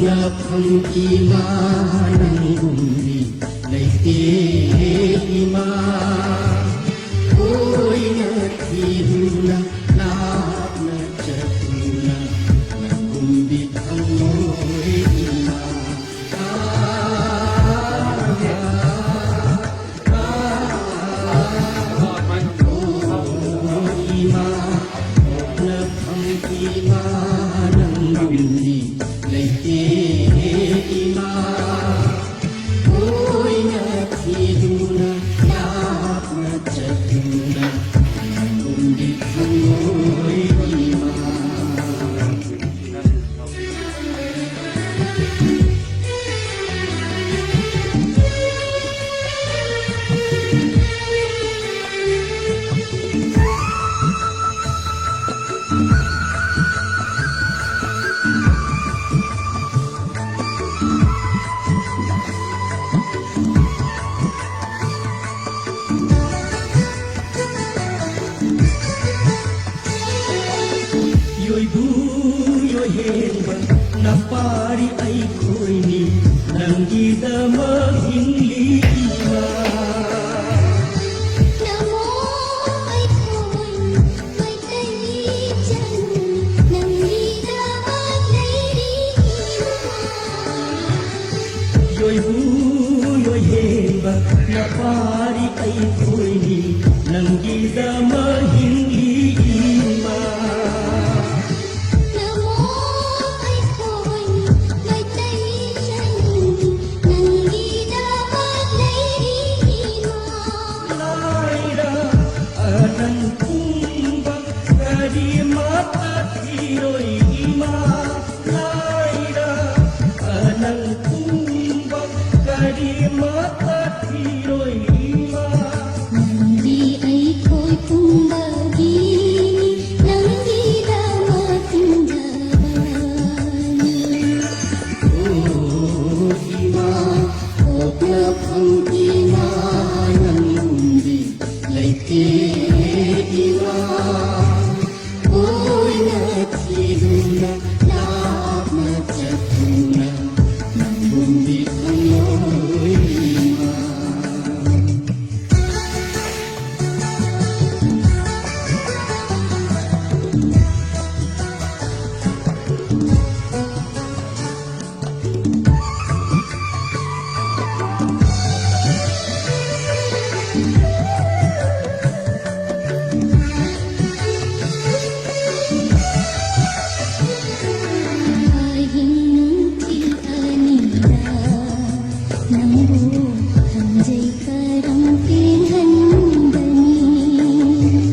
Hopnapang imanang bumi Laiti Oi natihula Lahat na tiyatula Nagumbit ang mo'y ima Hopnapang imanang bumi Laiti Oi natihula Lahat na tiyatula Nagumbit ang mo'y ima Yo'y buyo'y henba na pari ay ko'y nang gida maghilima. Namo ay ko'y may kaibigan nang gida maghilima. Yo'y buyo'y henba na pari ay ko'y nang gida maghilima. Namo ay ko'y may kaibigan nang gida maghilima. Laira anang kumbang kadi mata tiro'y ima. Laira anang kumbang kadi mata tiro'y ima. Di ay ko'y kumbagini nang gida matindahan. Oh ima, hopnapang imanang bumi Laiti ima. Oi natihula lahat na tiyatula Nagumbit ang mo'y ima. Pahinunti anida nang buhanjay karang pinhandani.